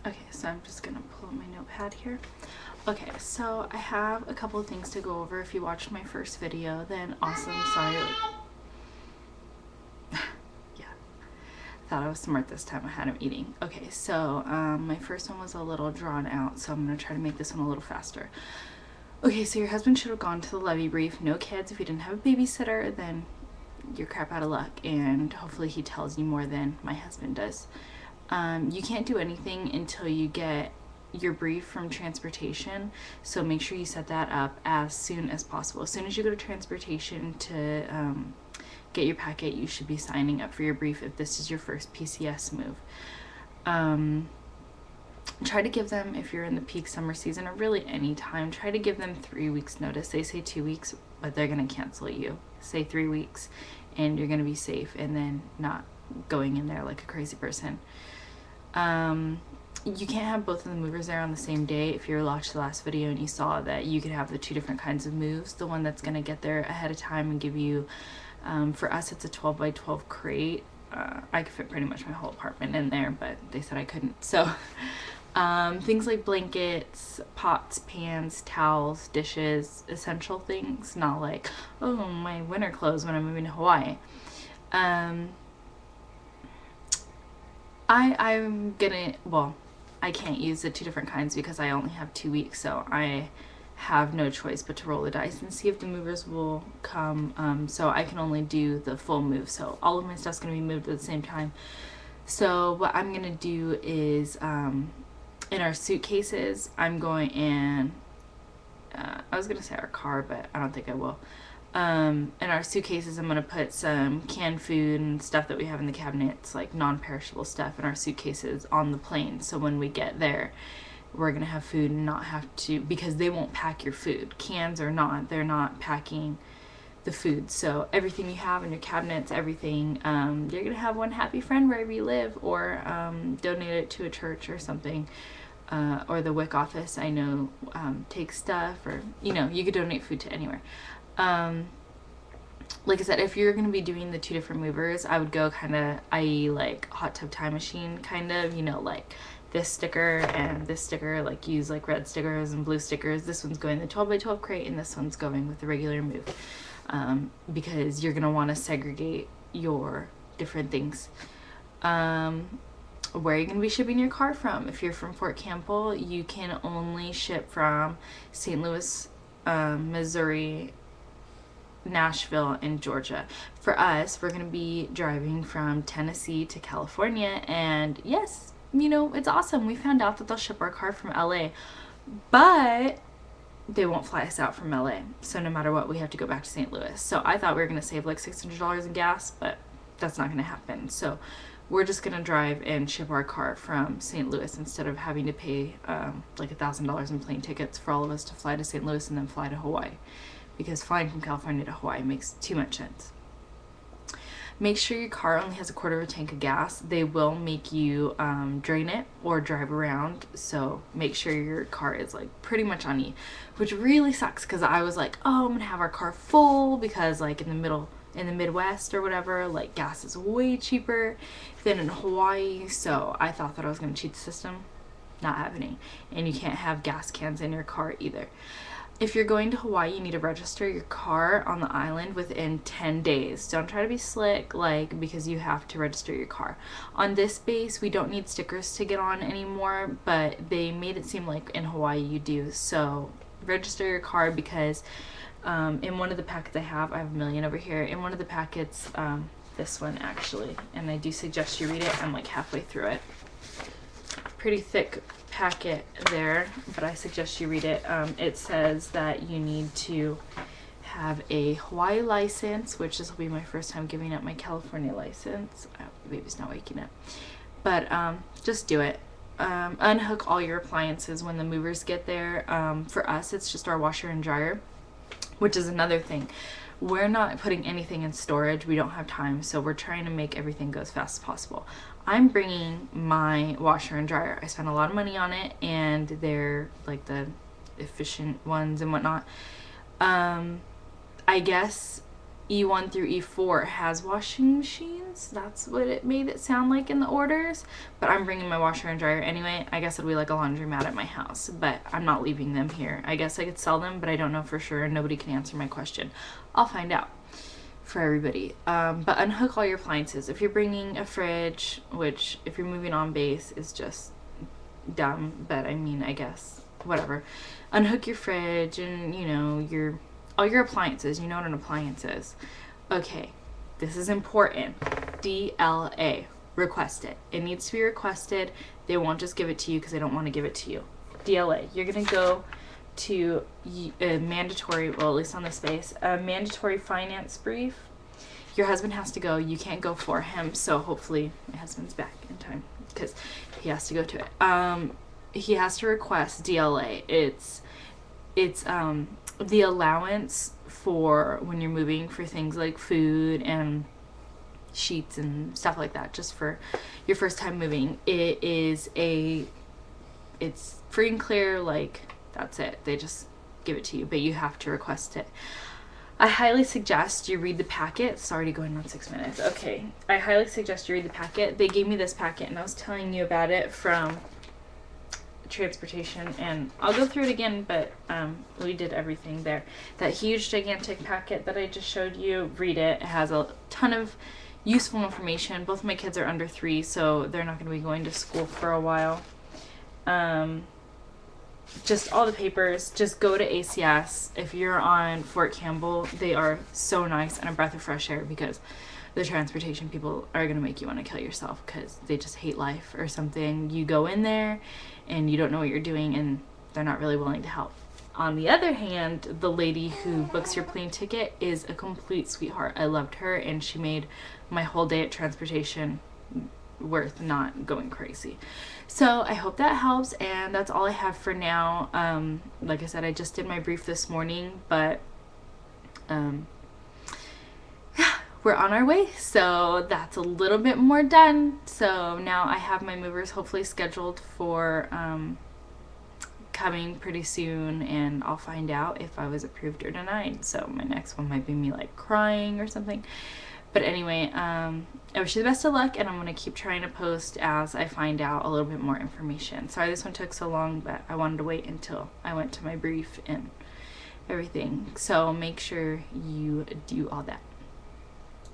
Okay, so I'm just gonna pull up my notepad here. Okay, so I have a couple of things to go over. If you watched my first video, then awesome. Sorry. Yeah, thought I was smart this time. I had him eating. Okay, so my first one was a little drawn out, so I'm gonna try to make this one a little faster. Okay, so your husband should have gone to the levy brief. No kids. If you didn't have a babysitter, then you're crap out of luck, and hopefully he tells you more than my husband does. You can't do anything until you get your brief from transportation, so make sure you set that up as soon as possible. As soon as you go to transportation to get your packet, you should be signing up for your brief if this is your first PCS move. Try to give them, if you're in the peak summer season, or really any time, try to give them 3 weeks notice. They say 2 weeks, but they're going to cancel you. Say 3 weeks and you're going to be safe, and then not going in there like a crazy person. You can't have both of the movers there on the same day. If you watched the last video and you saw that you could have the 2 different kinds of moves, the one that's going to get there ahead of time and give you, for us it's a 12 by 12 crate. I could fit pretty much my whole apartment in there, but they said I couldn't. So things like blankets, pots, pans, towels, dishes, essential things, not like, oh, my winter clothes when I'm moving to Hawaii. I'm gonna, well, I can't use the 2 different kinds because I only have 2 weeks, so I have no choice but to roll the dice and see if the movers will come. So I can only do the full move, so all of my stuff's gonna be moved at the same time. So what I'm gonna do is, in our suitcases, I'm going in, I was gonna say our car, but I don't think I will. In our suitcases, I'm going to put some canned food and stuff that we have in the cabinets, like non-perishable stuff, in our suitcases on the plane. So when we get there, we're going to have food and not have to, because they won't pack your food. Cans or not, they're not packing the food. So everything you have in your cabinets, everything, you're going to have one happy friend wherever you live, or donate it to a church or something. Or the WIC office, I know, takes stuff, or, you know, you could donate food to anywhere. Like I said, if you're going to be doing the 2 different movers, I would go kind of, i.e. like hot tub time machine kind of, you know, like this sticker and this sticker, like use like red stickers and blue stickers. This one's going the 12 by 12 crate and this one's going with the regular move, because you're going to want to segregate your different things. Where are you going to be shipping your car from? If you're from Fort Campbell, you can only ship from St. Louis, Missouri, Nashville, and Georgia. For us, we're going to be driving from Tennessee to California, and yes, you know, it's awesome. We found out that they'll ship our car from LA, but they won't fly us out from LA, so no matter what, we have to go back to St. Louis. So I thought we were going to save like $600 in gas, but that's not going to happen. So we're just going to drive and ship our car from St. Louis instead of having to pay like $1,000 in plane tickets for all of us to fly to St. Louis and then fly to Hawaii, because flying from California to Hawaii makes too much sense. Make sure your car only has 1/4 of a tank of gas. They will make you drain it or drive around, so make sure your car is like pretty much on E, which really sucks because I was like, oh, I'm gonna have our car full, because like in the Midwest or whatever, like gas is way cheaper than in Hawaii, so I thought that I was gonna cheat the system. Not happening. And you can't have gas cans in your car either. If you're going to Hawaii, you need to register your car on the island within 10 days. Don't try to be slick, like, because you have to register your car. On this base, we don't need stickers to get on anymore, but they made it seem like in Hawaii you do. So register your car, because in one of the packets I have a million over here. In one of the packets, this one actually, and I do suggest you read it. I'm like halfway through it. Pretty thick packet there, but I suggest you read it. It says that you need to have a Hawaii license, which this will be my first time giving up my California license. The baby's not waking up, but just do it. Unhook all your appliances when the movers get there. For us, it's just our washer and dryer, which is another thing. We're not putting anything in storage. We don't have time, so we're trying to make everything go as fast as possible. I'm bringing my washer and dryer. I spent a lot of money on it, and they're like the efficient ones and whatnot. I guess E1 through E4 has washing machines. That's what it made it sound like in the orders. But I'm bringing my washer and dryer anyway. I guess it'll be like a laundromat at my house, but I'm not leaving them here. I guess I could sell them, but I don't know for sure, and nobody can answer my question. I'll find out for everybody. But unhook all your appliances. If you're bringing a fridge, which if you're moving on base is just dumb, but I mean, I guess, whatever. Unhook your fridge and, you know, all your appliances. You know what an appliance is. Okay, this is important. DLA. Request it. It needs to be requested. They won't just give it to you because they don't want to give it to you. DLA. You're going to go to a mandatory, well, at least on this base, a mandatory finance brief. Your husband has to go. You can't go for him, so hopefully my husband's back in time because he has to go to it. He has to request DLA. It's the allowance for when you're moving for things like food and sheets and stuff like that, just for your first time moving. It's free and clear, like that's it. They just give it to you, but you have to request it. I highly suggest you read the packet. It's already going on 6 minutes. Okay. I highly suggest you read the packet. They gave me this packet and I was telling you about it from transportation, and I'll go through it again, but we did everything there. That huge gigantic packet that I just showed you, read it. It has a ton of useful information. Both of my kids are under 3, so they're not going to be going to school for a while. Just all the papers. Just go to ACS. If you're on Fort Campbell, they are so nice and a breath of fresh air, because the transportation people are going to make you want to kill yourself because they just hate life or something. You go in there and you don't know what you're doing, and they're not really willing to help. On the other hand, the lady who books your plane ticket is a complete sweetheart. I loved her, and she made my whole day at transportation worth not going crazy. So I hope that helps, and that's all I have for now. Like I said, I just did my brief this morning, but we're on our way, so that's a little bit more done. So now I have my movers hopefully scheduled for coming pretty soon, and I'll find out if I was approved or denied. So my next one might be me like crying or something. But anyway, I wish you the best of luck, and I'm going to keep trying to post as I find out a little bit more information. Sorry this one took so long, but I wanted to wait until I went to my brief and everything. So make sure you do all that.